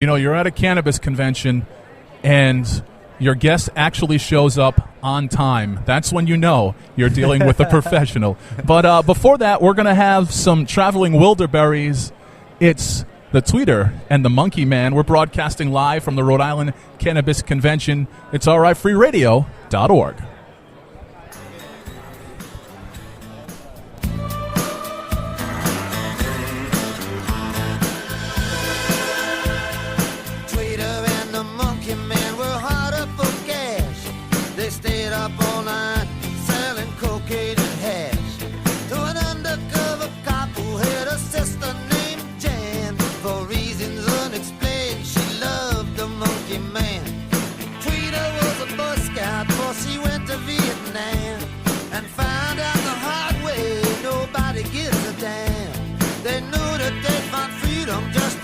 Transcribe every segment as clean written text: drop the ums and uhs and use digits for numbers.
You know, you're at a cannabis convention and your guest actually shows up on time. That's when you know you're dealing with a professional. But before that, we're going to have some traveling wilderberries. It's the Tweeter and the Monkey Man. We're broadcasting live from the Rhode Island Cannabis Convention. It's RIFreeradio.org.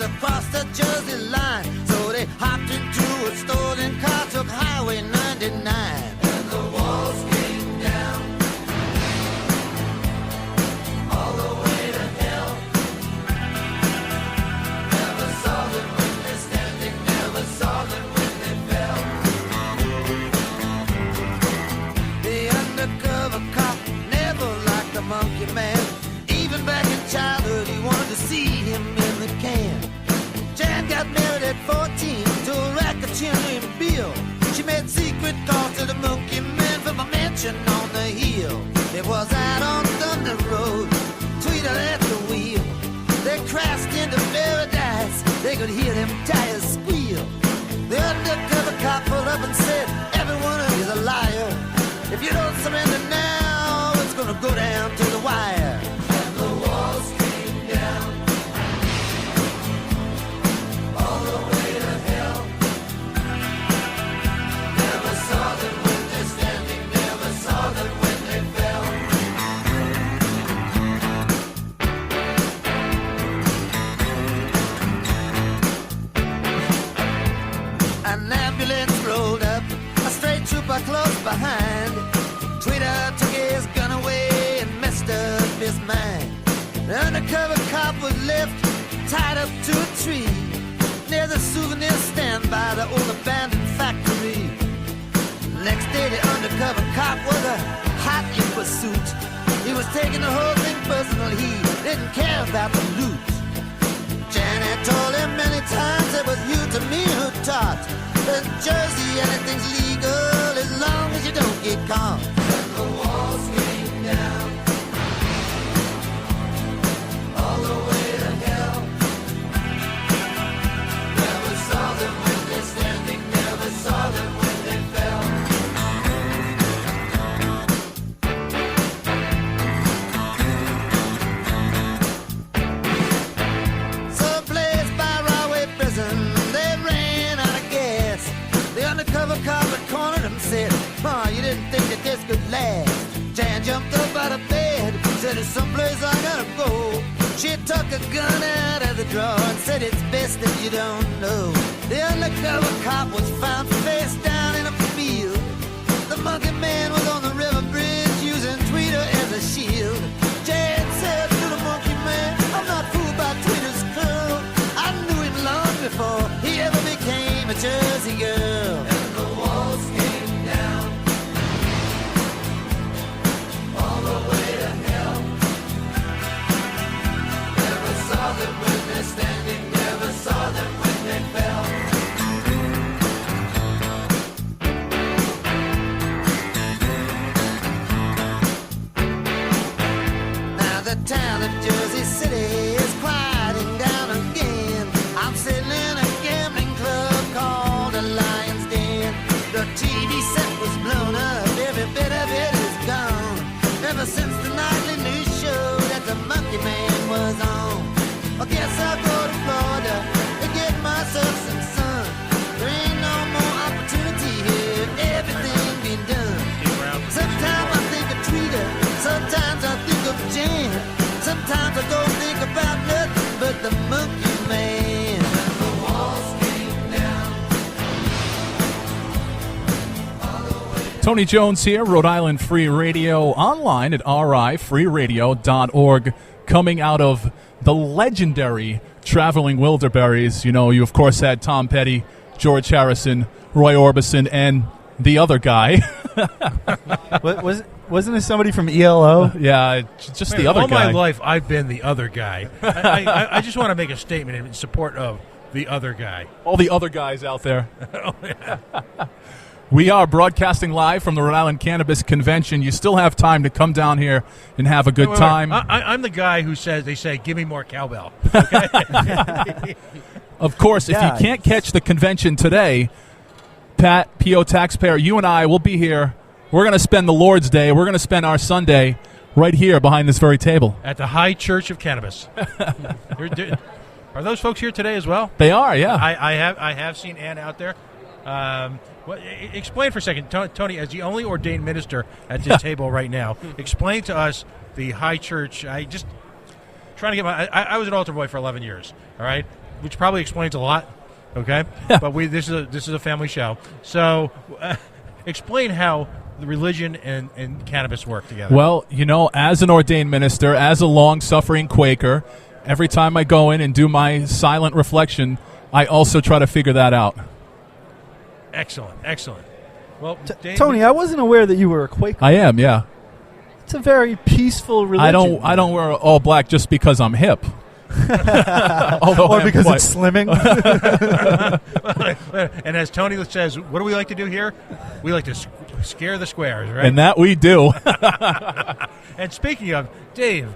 Across the Jersey line, so they hopped into a stolen car, took Highway 99, and the walls came down, all the way to hell. Never saw them when they're standing, never saw them when they fell. The undercover cop never liked the Monkey Man. Even back in childhood, he wanted to see him in the can. Jan got married at 14 to a racketeer named Bill. She made secret calls to the Monkey Man from a mansion on the hill. It was out on Thunder Road, Tweeter at the wheel. They crashed into paradise, they could hear them tires squeal. The undercover cop pulled up and said, everyone is a liar. If you don't surrender now, it's gonna go down to the wire. And the walls came down, all the way to hell. Never saw them when they're standing, never saw them when they fell. An ambulance rolled up, a straight trooper close behind. Tweeter took his gun away and messed up his mind. The undercover cop was left tied up to a tree near the souvenir stand by the old abandoned factory. Next day the undercover cop was a hot in pursuit. He was taking the whole thing personal, he didn't care about the loot. Janet told him many times it was you to me who taught. In Jersey anything's legal as long as you don't get caught. And the walls came down, all the way to hell. Never saw them when they're standing, never saw them when they fell. Someplace by Rahway Prison, they ran out of gas. The undercover cop had cornered him, said, "Ma, you didn't think that this could last." Jan jumped up out of bed, said, "There's someplace I gotta go." She took a gun out of the drawer and said, "It's best if you don't know." The undercover cop was found face down in a field. The Monkey Man was on the river bridge using Tweeter as a shield. Jan said to the Monkey Man, "I'm not fooled by Tweeter's curl. I knew him long before he ever became a Jersey girl." And the walls came down, all the way to hell. Never saw them when they're standing, never saw them when they fell. Now the town of Jersey City is quieting down again. I'm sitting in a gambling club called the Lion's Den. The TV set was blown up, every bit of it is gone. Ever since the nightly news show that the Monkey Man was on. I guess I'll go to Florida and get myself some sun. There ain't no more opportunity here, everything been done. Sometimes I think of Tweeter, sometimes I think of Jan. Sometimes I don't think about nothing but the Monkey Man. And the walls came down, all the way. Tony Jones here, Rhode Island Free Radio, online at RIFreeradio.org, coming out of the legendary traveling Wilderberries, you of course had Tom Petty, George Harrison, Roy Orbison, and the other guy. Wasn't it somebody from ELO? Yeah, just the other all guy. All my life, I've been the other guy. I just want to make a statement in support of the other guy. All the other guys out there. We are broadcasting live from the Rhode Island Cannabis Convention. You still have time to come down here and have a good time. I'm the guy who they say, give me more cowbell. Okay? Of course, if you can't catch the convention today, Pat, P.O. Taxpayer, you and I will be here. We're going to spend the Lord's Day. We're going to spend our Sunday right here behind this very table. At the High Church of Cannabis. Are those folks here today as well? They are, yeah. I have seen Ann out there. Explain for a second, Tony, as the only ordained minister at this table right now, explain to us the High Church. I just trying to get I was an altar boy for 11 years, all right, which probably explains a lot, okay? But this is a family show, so explain how the religion and cannabis work together. Well, as an ordained minister, as a long-suffering Quaker, every time I go in and do my silent reflection, I also try to figure that out. Excellent. Well, Dave, Tony, I wasn't aware that you were a Quaker. I am, yeah. It's a very peaceful religion. I don't wear all black just because I'm hip. Or because it's slimming. And as Tony says, what do we like to do here? We like to scare the squares, right? And that we do. And speaking of, Dave,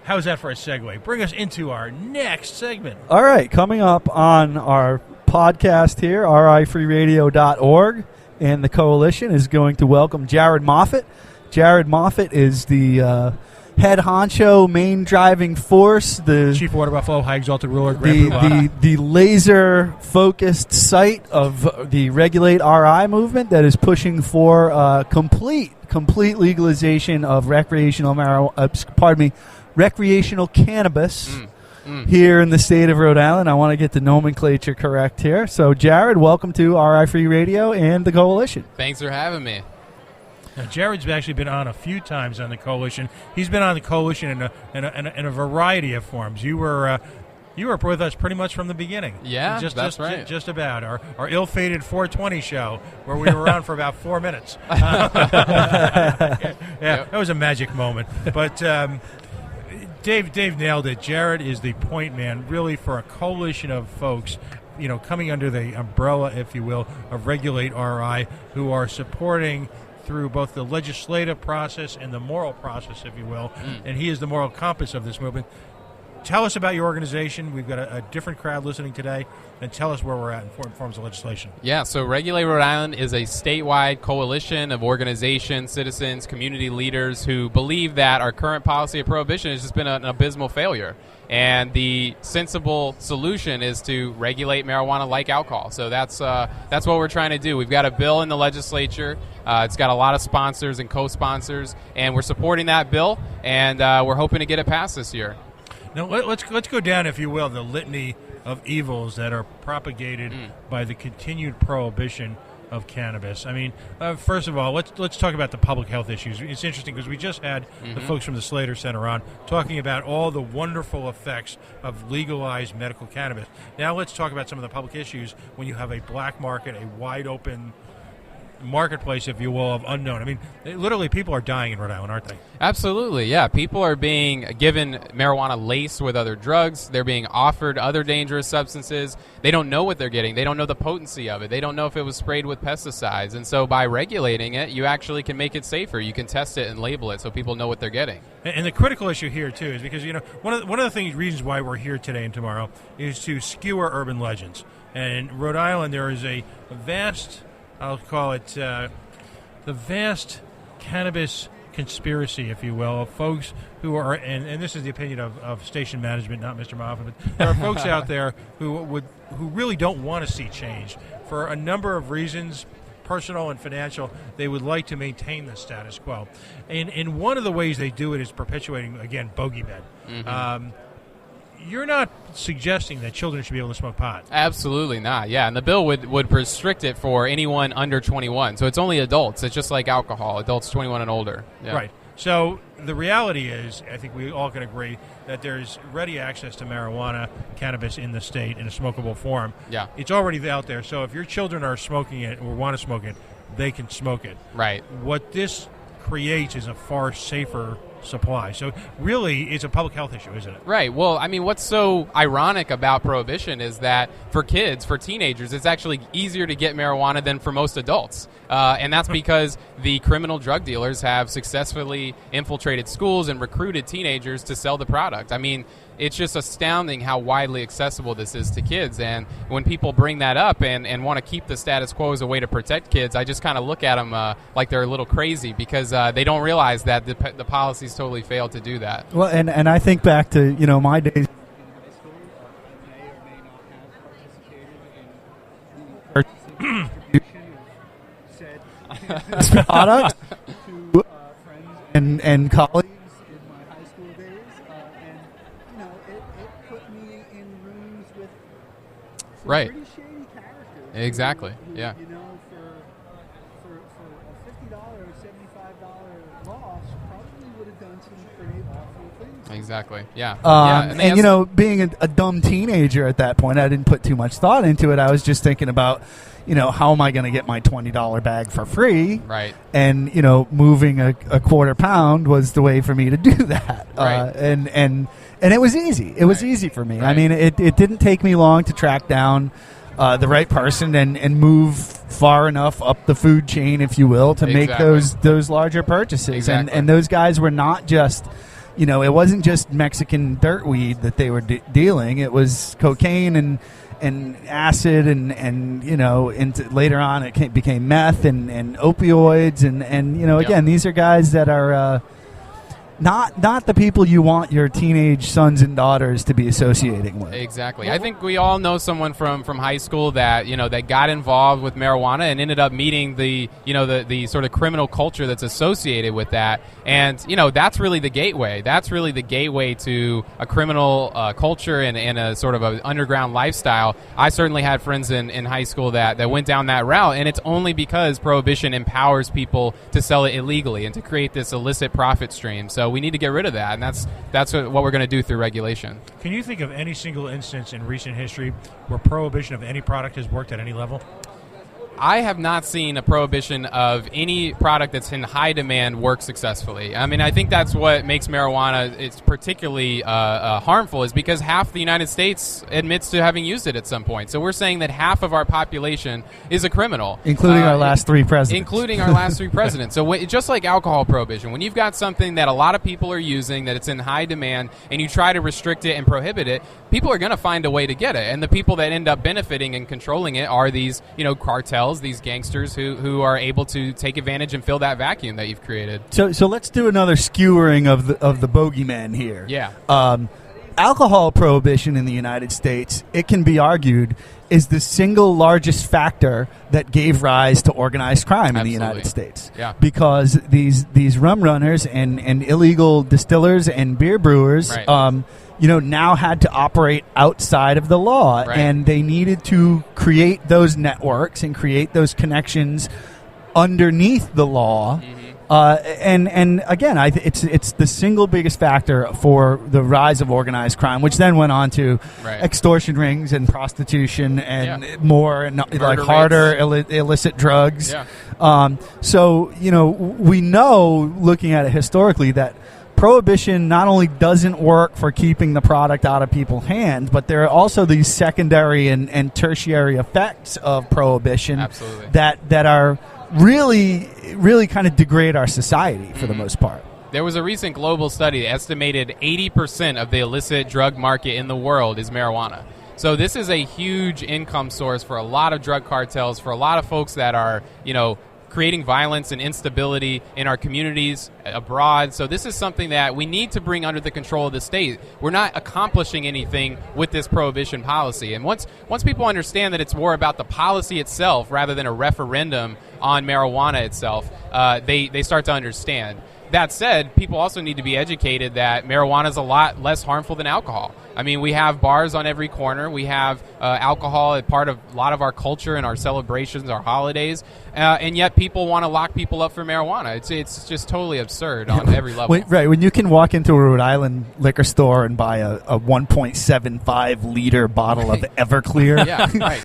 how's that for a segue? Bring us into our next segment. All right, coming up on our podcast here, rifreeradio.org, and the Coalition is going to welcome Jared Moffitt. Jared Moffitt is the head honcho, main driving force, the Chief Water Buffalo, High Exalted Ruler, the laser-focused site of the Regulate RI movement that is pushing for complete legalization of recreational cannabis here in the state of Rhode Island. I want to get the nomenclature correct here. So, Jared, welcome to RI Free Radio and the Coalition. Thanks for having me. Now, Jared's actually been on a few times on the Coalition. He's been on the Coalition in a variety of forms. You were with us pretty much from the begining. Yeah, that's right. Just about. Our ill-fated 420 show where we were on for about 4 minutes. That was a magic moment. But Dave nailed it. Jared is the point man, really, for a coalition of folks, coming under the umbrella, if you will, of Regulate RI, who are supporting through both the legislative process and the moral process, if you will, and he is the moral compass of this movement. Tell us about your organization. We've got a different crowd listening today, and tell us where we're at in forms of legislation. Yeah, so Regulate Rhode Island is a statewide coalition of organizations, citizens, community leaders who believe that our current policy of prohibition has just been an abysmal failure. And the sensible solution is to regulate marijuana like alcohol. So that's what we're trying to do. We've got a bill in the legislature. It's got a lot of sponsors and co-sponsors, and we're supporting that bill, and we're hoping to get it passed this year. Now, let's go down, if you will, the litany of evils that are propagated by the continued prohibition of cannabis. I mean, first of all, let's talk about the public health issues. It's interesting because we just had the folks from the Slater Center on talking about all the wonderful effects of legalized medical cannabis. Now let's talk about some of the public issues when you have a black market, a wide open marketplace, if you will, of unknown. I mean, literally people are dying in Rhode Island, aren't they? Absolutely, yeah. People are being given marijuana laced with other drugs. They're being offered other dangerous substances. They don't know what they're getting. They don't know the potency of it. They don't know if it was sprayed with pesticides. And so by regulating it, you actually can make it safer. You can test it and label it so people know what they're getting. And the critical issue here, too, is because, one of the reasons why we're here today and tomorrow is to skewer urban legends. And in Rhode Island, there is a vast, I'll call it the vast cannabis conspiracy, if you will, of folks who are, and this is the opinion of station management, not Mr. Moffitt, but there are folks out there who really don't want to see change for a number of reasons, personal and financial. They would like to maintain the status quo, and one of the ways they do it is perpetuating, again, bogey bed. You're not suggesting that children should be able to smoke pot. Absolutely not, yeah. And the bill would restrict it for anyone under 21. So it's only adults. It's just like alcohol, adults 21 and older. Yeah. Right. So the reality is, I think we all can agree that there's ready access to marijuana, cannabis in the state in a smokable form. Yeah. It's already out there. So if your children are smoking it or want to smoke it, they can smoke it. Right. What this creates is a far safer supply. So really, it's a public health issue, isn't it? Right. Well, I mean, what's so ironic about prohibition is that for kids, for teenagers, it's actually easier to get marijuana than for most adults. And that's because the criminal drug dealers have successfully infiltrated schools and recruited teenagers to sell the product. I mean, it's just astounding how widely accessible this is to kids. And when people bring that up and want to keep the status quo as a way to protect kids, I just kind of look at them like they're a little crazy because they don't realize that the policies totally failed to do that. Well, and I think back to, my days. Product to friends and colleagues in my high school days, and it put me in rooms with some Right. pretty shady characters. Exactly. Who, Yeah. For a $50 or $75 loss, probably would have done some pretty awful things. Exactly. Yeah. And being a dumb teenager at that point, I didn't put too much thought into it. I was just thinking about, how am I going to get my $20 bag for free? Right. And, moving a quarter pound was the way for me to do that. Right. And it was easy. It was easy for me. Right. I mean, it didn't take me long to track down the right person and move far enough up the food chain, if you will, to make those larger purchases. Exactly. And those guys were not just... it wasn't just Mexican dirt weed that they were dealing. It was cocaine and acid and into later on it became meth and opioids and again, these are guys that are not the people you want your teenage sons and daughters to be associating with. Exactly. I think we all know someone from high school that that got involved with marijuana and ended up meeting the sort of criminal culture that's associated with that. And that's really the gateway. That's really the gateway to a criminal culture and a sort of an underground lifestyle. I certainly had friends in high school that went down that route, and it's only because prohibition empowers people to sell it illegally and to create this illicit profit stream. So we need to get rid of that, and that's what we're going to do through regulation. Can you think of any single instance in recent history where prohibition of any product has worked at any level? I have not seen a prohibition of any product that's in high demand work successfully. I mean, I think that's what makes marijuana it's particularly harmful is because half the United States admits to having used it at some point. So we're saying that half of our population is a criminal. Including our last three presidents. Including our last three presidents. So just like alcohol prohibition, when you've got something that a lot of people are using, that it's in high demand, and you try to restrict it and prohibit it, people are going to find a way to get it. And the people that end up benefiting and controlling it are these, cartels, these gangsters who are able to take advantage and fill that vacuum that you've created. So let's do another skewering of the bogeyman here. Yeah. Alcohol prohibition in the United States, it can be argued, is the single largest factor that gave rise to organized crime in the United States. Yeah. Because these rum runners and illegal distillers and beer brewers right. Now had to operate outside of the law, right. and they needed to create those networks and create those connections underneath the law. Mm-hmm. And again, it's the single biggest factor for the rise of organized crime, which then went on to right. extortion rings and prostitution and more and like Murder harder illicit drugs. Yeah. So we know, looking at it historically, that prohibition not only doesn't work for keeping the product out of people's hands, but there are also these secondary and tertiary effects of prohibition Absolutely. that are really kind of degrade our society for the most part. There was a recent global study that estimated 80% of the illicit drug market in the world is marijuana. So this is a huge income source for a lot of drug cartels, for a lot of folks that are, creating violence and instability in our communities abroad. So this is something that we need to bring under the control of the state. We're not accomplishing anything with this prohibition policy. And once people understand that it's more about the policy itself rather than a referendum on marijuana itself, they start to understand. That said, people also need to be educated that marijuana is a lot less harmful than alcohol. I mean, we have bars on every corner. We have alcohol as part of a lot of our culture and our celebrations, our holidays, and yet people want to lock people up for marijuana. It's just totally absurd on every level. Right, when you can walk into a Rhode Island liquor store and buy a 1.75 liter bottle of Everclear. Yeah, right.